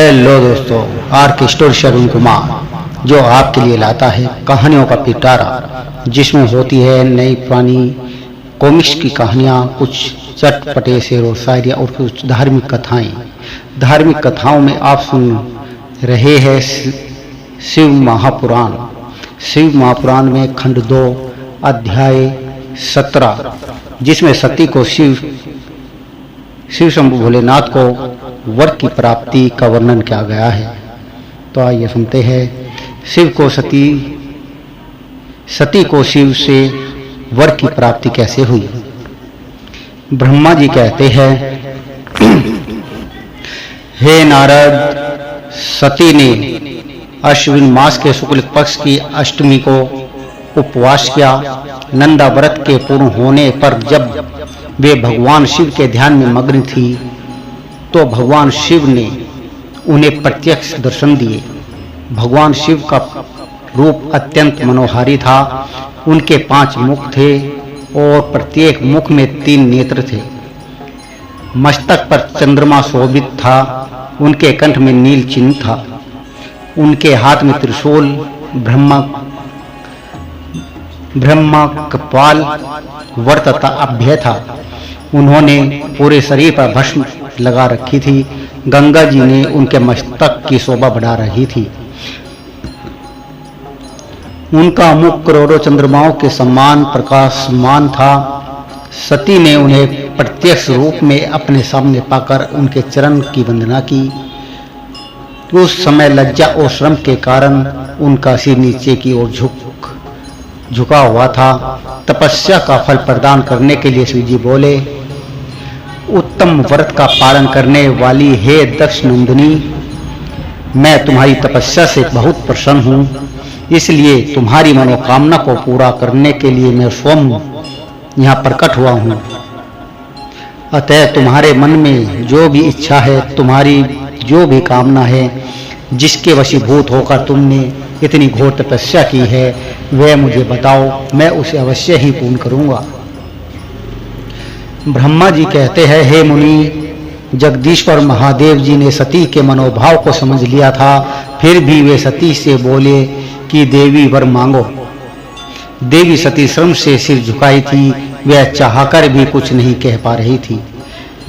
Hello दोस्तों, are के story से अरुण कुमार जो आपके लिए लाता है कहानियों का पिटारा, जिसमें होती है नई पुरानी कॉमिक्स की कहानियाँ, कुछ चटपटे शेर और शायरियाँ और कुछ धार्मिक कथाएं। धार्मिक कथाओं में आप सुन रहे हैं शिव महापुराण। शिव महापुराण में खंड 2 अध्याय 17, जिसमें सती को शिव शंभु भोलेनाथ को वर की प्राप्ति का वर्णन किया गया है। तो आइए सुनते हैं शिव को सती को शिव से वर की प्राप्ति कैसे हुई। ब्रह्मा जी कहते हैं, हे नारद, सती ने अश्विन मास के शुक्ल पक्ष की अष्टमी को उपवास किया। नंदा व्रत के पूर्ण होने पर जब वे भगवान शिव के ध्यान में मग्न थी तो भगवान शिव ने उन्हें प्रत्यक्ष दर्शन दिए। भगवान शिव का रूप अत्यंत मनोहारी था। उनके 5 मुख थे और प्रत्येक मुख में 3 नेत्र थे। मस्तक पर चंद्रमा शोभित था। उनके कंठ में नील चिन्ह था। उनके हाथ में त्रिशूल, ब्रह्मा कपाल, वर तथा अभ्य था। उन्होंने पूरे शरीर पर भस्म लगा रखी थी। गंगा जी ने उनके मस्तक की शोभा बढ़ा रही थी। उनका मुख करोड़ों चंद्रमाओं के समान प्रकाशमान था। सती ने उन्हें प्रत्यक्ष रूप में अपने सामने पाकर उनके चरण की वंदना की। उस समय लज्जा और श्रम के कारण उनका सिर नीचे की ओर झुका हुआ था। तपस्या का फल प्रदान करने के लिए शिव जी बोले, उत्तम व्रत का पालन करने वाली हे दक्ष नंदिनी, मैं तुम्हारी तपस्या से बहुत प्रसन्न हूँ। इसलिए तुम्हारी मनोकामना को पूरा करने के लिए मैं स्वयं यहाँ प्रकट हुआ हूँ। अतः तुम्हारे मन में जो भी इच्छा है, तुम्हारी जो भी कामना है, जिसके वशीभूत होकर तुमने इतनी घोर तपस्या की है, वह मुझे बताओ, मैं उसे अवश्य ही पूर्ण करूँगा। ब्रह्मा जी कहते हैं, हे मुनि, जगदीश्वर महादेव जी ने सती के मनोभाव को समझ लिया था। फिर भी वे सती से बोले कि देवी वर मांगो। देवी सती श्रम से सिर झुकाई थी। वह चाहकर भी कुछ नहीं कह पा रही थी।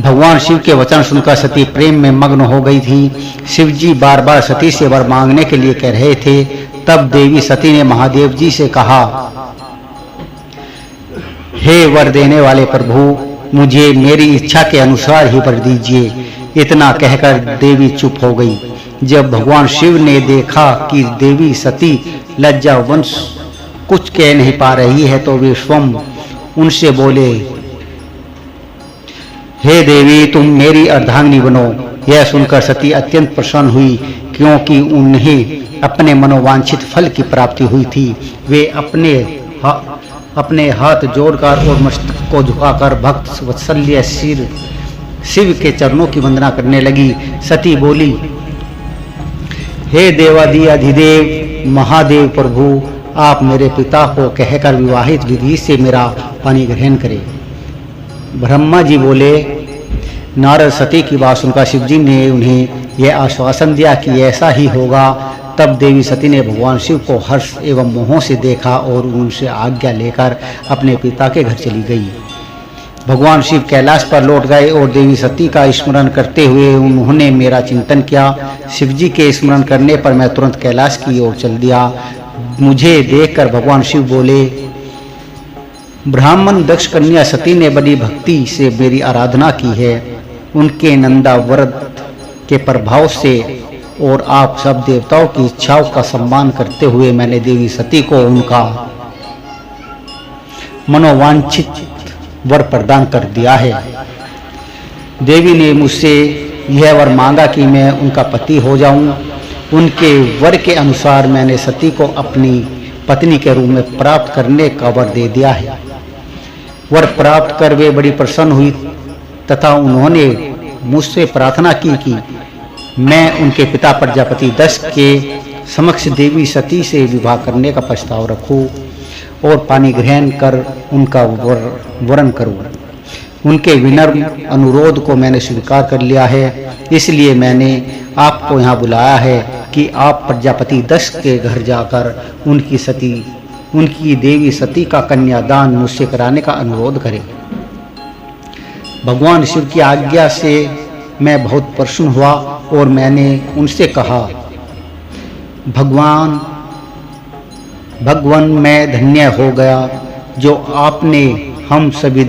भगवान शिव के वचन सुनकर सती प्रेम में मग्न हो गई थी। शिव जी बार बार सती से वर मांगने के लिए कह रहे थे। तब देवी सती ने महादेव जी से कहा, हे वर देने वाले प्रभु, मुझे मेरी इच्छा के अनुसार ही वर दीजिए। इतना कहकर देवी चुप हो गई। जब भगवान शिव ने देखा कि देवी सती लज्जावश कुछ कह नहीं पा रही है, तो वे स्वयं उनसे बोले, हे देवी, तुम मेरी अर्धांगिनी बनो। यह सुनकर सती अत्यंत प्रसन्न हुई, क्योंकि उन्हें अपने मनोवांछित फल की प्राप्ति हुई थी। वे अपने हाथ जोड़कर और मस्तक को झुकाकर भक्त वत्सल्य शिव के चरणों की वंदना करने लगी। सती बोली, हे देवादि अधिदेव महादेव प्रभु, आप मेरे पिता को कहकर विवाहित विधि से मेरा पानी ग्रहण करें। ब्रह्मा जी बोले, नारद, सती की बात सुनकर शिव जी ने उन्हें यह आश्वासन दिया कि ऐसा ही होगा। तब देवी सती ने भगवान शिव को हर्ष एवं मोह से देखा और उनसे आज्ञा लेकर अपने पिता के घर चली गई। भगवान शिव कैलाश पर लौट गए और देवी सती का स्मरण करते हुए उन्होंने मेरा चिंतन किया। शिव जी के स्मरण करने पर मैं तुरंत कैलाश की ओर चल दिया। मुझे देखकर भगवान शिव बोले, ब्राह्मण दक्ष कन्या सती ने बड़ी भक्ति से मेरी आराधना की है। उनके नंदा व्रत के प्रभाव से और आप सब देवताओं की इच्छाओं का सम्मान करते हुए मैंने देवी सती को उनका मनोवांछित वर प्रदान कर दिया है। देवी ने मुझसे यह वर मांगा कि मैं उनका पति हो जाऊं। उनके वर के अनुसार मैंने सती को अपनी पत्नी के रूप में प्राप्त करने का वर दे दिया है। वर प्राप्त कर वे बड़ी प्रसन्न हुई तथा उन्होंने मुझसे प्रार्थना की कि मैं उनके पिता प्रजापति दक्ष के समक्ष देवी सती से विवाह करने का प्रस्ताव रखूं और पानी ग्रहण कर उनका वरण करूं। उनके विनम्र अनुरोध को मैंने स्वीकार कर लिया है। इसलिए मैंने आपको यहाँ बुलाया है कि आप प्रजापति दक्ष के घर जाकर उनकी देवी सती का कन्यादान मुझसे कराने का अनुरोध करें। भगवान शिव की आज्ञा से मैं बहुत प्रसन्न हुआ और मैंने उनसे कहा, भगवान मैं धन्य हो गया जो आपने हम सभी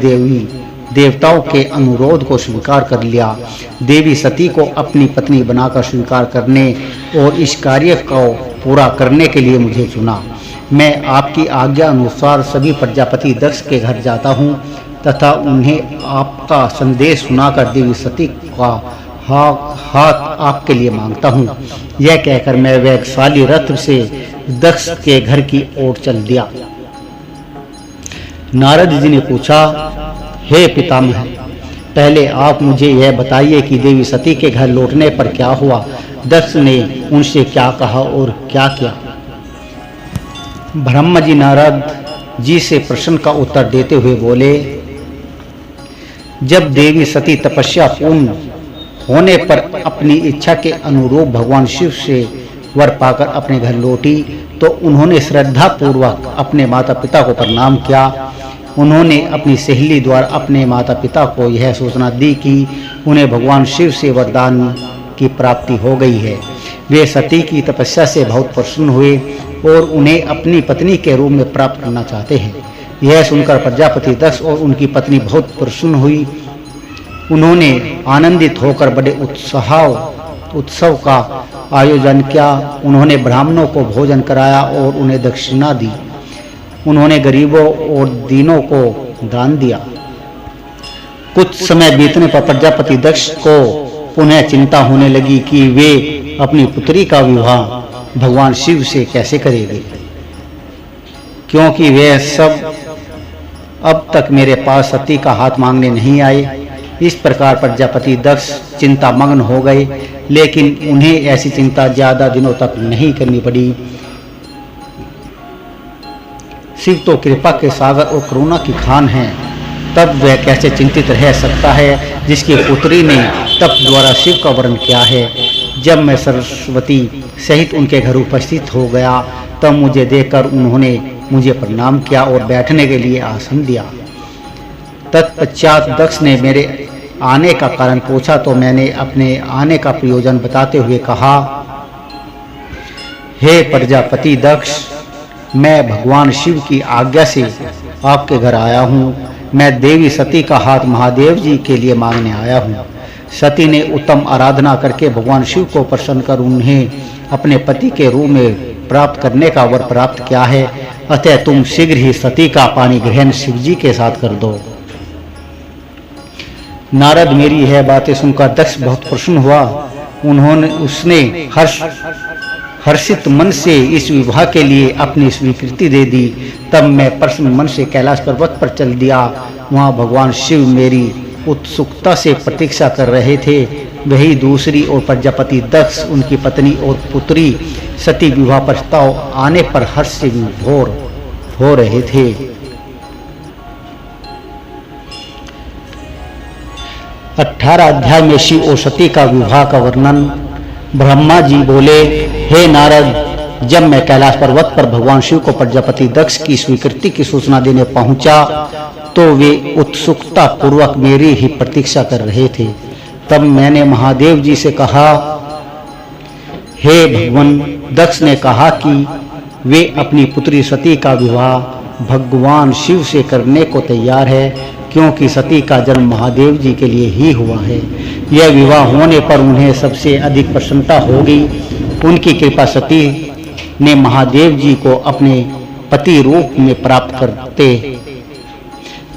देवताओं के अनुरोध को स्वीकार कर लिया। देवी सती को अपनी पत्नी बनाकर स्वीकार करने और इस कार्य को पूरा करने के लिए मुझे चुना। मैं आपकी आज्ञा अनुसार सभी प्रजापति दक्ष के घर जाता हूँ तथा उन्हें आपका संदेश सुनाकर देवी सती का हाथ आपके लिए मांगता हूँ। यह कहकर मैं वैगशाली रथ से दक्ष के घर की ओर चल दिया। नारद जी ने पूछा, हे पितामह, पहले आप मुझे यह बताइए कि देवी सती के घर लौटने पर क्या हुआ। दक्ष ने उनसे क्या कहा और क्या किया। ब्रह्मा जी नारद जी से प्रश्न का उत्तर देते हुए बोले, जब देवी सती तपस्या पूर्ण होने पर अपनी इच्छा के अनुरूप भगवान शिव से वर पाकर अपने घर लौटी तो उन्होंने श्रद्धा पूर्वक अपने माता पिता को प्रणाम किया। उन्होंने अपनी सहेली द्वारा अपने माता पिता को यह सूचना दी कि उन्हें भगवान शिव से वरदान की प्राप्ति हो गई है। वे सती की तपस्या से बहुत प्रसन्न हुए और उन्हें अपनी पत्नी के रूप में प्राप्त करना चाहते हैं। यह सुनकर प्रजापति दक्ष और उनकी पत्नी बहुत प्रसन्न हुई। उन्होंने आनंदित होकर बड़े उत्सव का आयोजन किया। उन्होंने ब्राह्मणों को भोजन कराया और उन्हें दक्षिणा दी। उन्होंने गरीबों और दीनों को दान दिया। कुछ समय बीतने पर प्रजापति दक्ष को पुनः चिंता होने लगी कि वे अपनी पुत्री का विवाह भगवान शिव से कैसे करेंगे, क्योंकि वे सब अब तक मेरे पास सती का हाथ मांगने नहीं आए। इस प्रकार प्रजापति दक्ष चिंतामग्न हो गए, लेकिन उन्हें ऐसी चिंता ज्यादा दिनों तक नहीं करनी पड़ी। शिव तो कृपा के सागर और करुणा की खान हैं, तब वह कैसे चिंतित रह सकता है जिसकी पुत्री ने तप द्वारा शिव का वर्ण किया है। जब मैं सरस्वती सहित उनके घर उपस्थित हो गया तब मुझे देखकर उन्होंने मुझे प्रणाम किया और बैठने के लिए आसन दिया। तत्पश्चात दक्ष ने मेरे आने का कारण पूछा तो मैंने अपने आने का प्रयोजन बताते हुए कहा, हे प्रजापति दक्ष, मैं भगवान शिव की आज्ञा से आपके घर आया हूँ। मैं देवी सती का हाथ महादेव जी के लिए मांगने आया हूँ। सती ने उत्तम आराधना करके भगवान शिव को प्रसन्न कर उन्हें अपने पति के रूप में प्राप्त करने का वर प्राप्त किया है। अतः तुम शीघ्र ही सती का पानी ग्रहण शिव जी के साथ कर दो। नारद मेरी यह बातें सुनकर दक्ष बहुत प्रसन्न हुआ। उसने हर्षित मन से इस विवाह के लिए अपनी स्वीकृति दे दी। तब मैं प्रसन्न मन से कैलाश पर्वत पर चल दिया। वहाँ भगवान शिव मेरी उत्सुकता से प्रतीक्षा कर रहे थे। वही दूसरी ओर प्रजापति दक्ष, उनकी पत्नी और पुत्री सती विवाह प्रस्ताव आने पर हर्ष से विभोर हो रहे थे। अठारह अध्याय में शिव और सती का विवाह का वर्णन। ब्रह्मा जी बोले, हे नारद, जब मैं कैलाश पर्वत पर भगवान शिव को प्रजापति दक्ष की स्वीकृति की सूचना देने पहुंचा तो वे उत्सुकता पूर्वक मेरी ही प्रतीक्षा कर रहे थे। तब मैंने महादेव जी से कहा, हे भगवान, दक्ष ने कहा कि वे अपनी पुत्री सती का विवाह भगवान शिव से करने को तैयार है, क्योंकि सती का जन्म महादेव जी के लिए ही हुआ है। यह विवाह होने पर उन्हें सबसे अधिक प्रसन्नता होगी। उनकी कृपा सती ने महादेव जी को अपने पति रूप में प्राप्त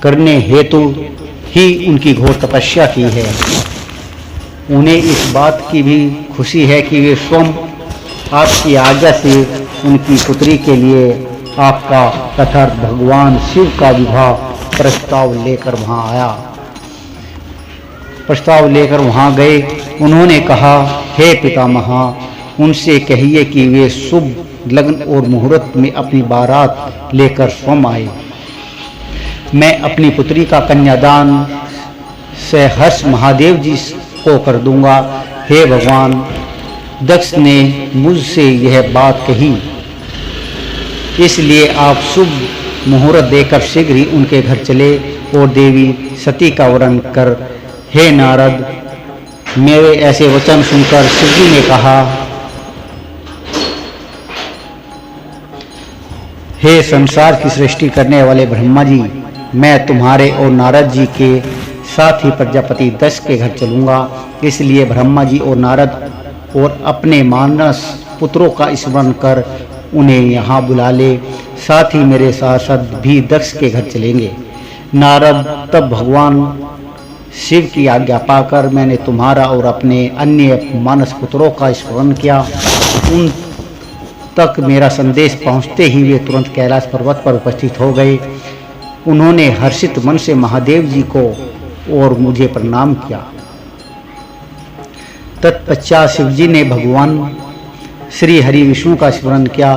करने हेतु ही उनकी घोर तपस्या की है। उन्हें इस बात की भी खुशी है कि वे स्वयं आपकी आज्ञा से उनकी पुत्री के लिए आपका तथा भगवान शिव का विवाह प्रस्ताव लेकर वहां गए। उन्होंने कहा, हे पितामह, उनसे कहिए कि वे शुभ लग्न और मुहूर्त में अपनी बारात लेकर स्वयं आए। मैं अपनी पुत्री का कन्यादान सहर्ष महादेव जी को कर दूंगा। हे भगवान, दक्ष ने मुझसे यह बात कही, इसलिए आप शुभ मुहूर्त देकर शीघ्र ही उनके घर चले और देवी सती का वरण कर, हे नारद, मेरे ऐसे वचन सुनकर शिवजी ने कहा, हे संसार की सृष्टि करने वाले ब्रह्मा जी, मैं तुम्हारे और नारद जी के साथ ही प्रजापति दक्ष के घर चलूंगा। इसलिए ब्रह्मा जी और नारद और अपने मानस पुत्रों का स्मरण कर उन्हें यहाँ बुला ले, साथ ही मेरे साथ साथ भी दक्ष के घर चलेंगे। नारद तब भगवान शिव की आज्ञा पाकर मैंने तुम्हारा और अपने अन्य मानस पुत्रों का स्मरण किया। उन तक मेरा संदेश पहुंचते ही वे तुरंत कैलाश पर्वत पर उपस्थित हो गए। उन्होंने हर्षित मन से महादेव जी को और मुझे प्रणाम किया। तत्पश्चात शिवजी ने भगवान श्री हरि विष्णु का स्मरण किया।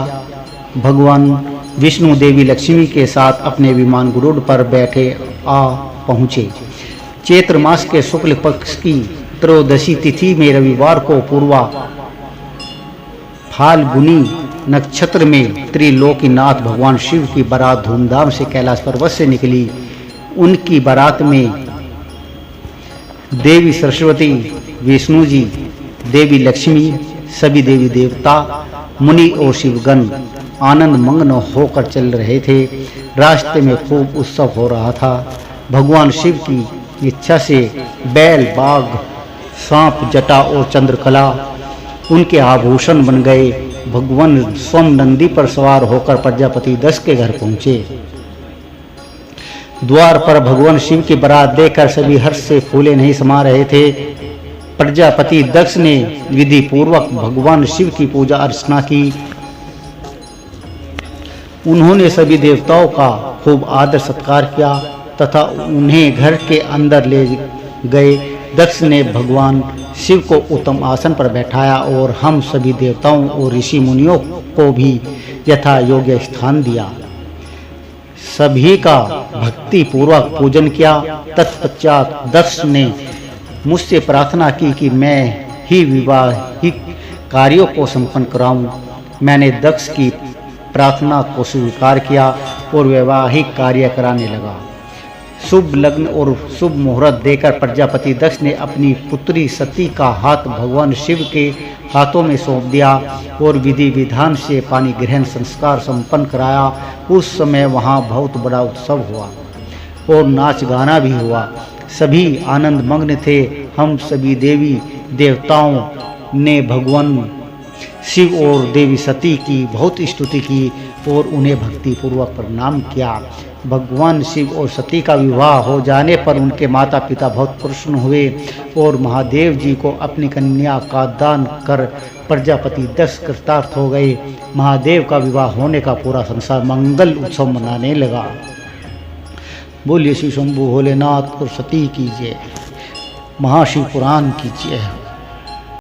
भगवान विष्णु देवी लक्ष्मी के साथ अपने विमान गरुड़ पर बैठे आ पहुँचे। चैत्र मास के शुक्ल पक्ष की त्रयोदशी तिथि में रविवार को पूर्वा फाल्गुनी नक्षत्र में त्रिलोकीनाथ भगवान शिव की बारात धूमधाम से कैलाश पर्वत से निकली। उनकी बारात में देवी सरस्वती, विष्णु जी, देवी लक्ष्मी, सभी देवी देवता, मुनि और शिवगण आनंद मग्न होकर चल रहे थे। रास्ते में खूब उत्सव हो रहा था। भगवान शिव की इच्छा से बैल, बाघ, सांप, जटा और चंद्रकला उनके आभूषण बन गए। भगवान स्वयं नंदी पर सवार होकर प्रजापति दक्ष के घर पहुंचे। द्वार पर भगवान शिव की बारात देखकर सभी हर्ष से फूले नहीं समा रहे थे। प्रजापति दक्ष ने विधि पूर्वक भगवान शिव की पूजा अर्चना की। उन्होंने सभी देवताओं का खूब आदर सत्कार किया तथा उन्हें घर के अंदर ले गए। दक्ष ने भगवान शिव को उत्तम आसन पर बैठाया और हम सभी देवताओं और ऋषि मुनियों को भी यथा योग्य स्थान दिया। सभी का भक्ति पूर्वक पूजन किया। तत्पश्चात दक्ष ने मुझसे प्रार्थना की कि मैं ही विवाहिक कार्यों को संपन्न कराऊं। मैंने दक्ष की प्रार्थना को स्वीकार किया और वैवाहिक कार्य कराने लगा। शुभ लग्न और शुभ मुहूर्त देकर प्रजापति दक्ष ने अपनी पुत्री सती का हाथ भगवान शिव के हाथों में सौंप दिया और विधि विधान से पानी ग्रहण संस्कार संपन्न कराया। उस समय वहाँ बहुत बड़ा उत्सव हुआ और नाच गाना भी हुआ। सभी आनंद मग्न थे। हम सभी देवी देवताओं ने भगवान शिव और देवी सती की बहुत स्तुति की और उन्हें भक्ति पूर्वक प्रणाम किया। भगवान शिव और सती का विवाह हो जाने पर उनके माता पिता बहुत प्रसन्न हुए और महादेव जी को अपनी कन्या का दान कर प्रजापति दक्ष कृतार्थ हो गए। महादेव का विवाह होने का पूरा संसार मंगल उत्सव मनाने लगा। बोलिए श्री शंभु भोलेनाथ और सती की जय। महाशिव पुराण की जय।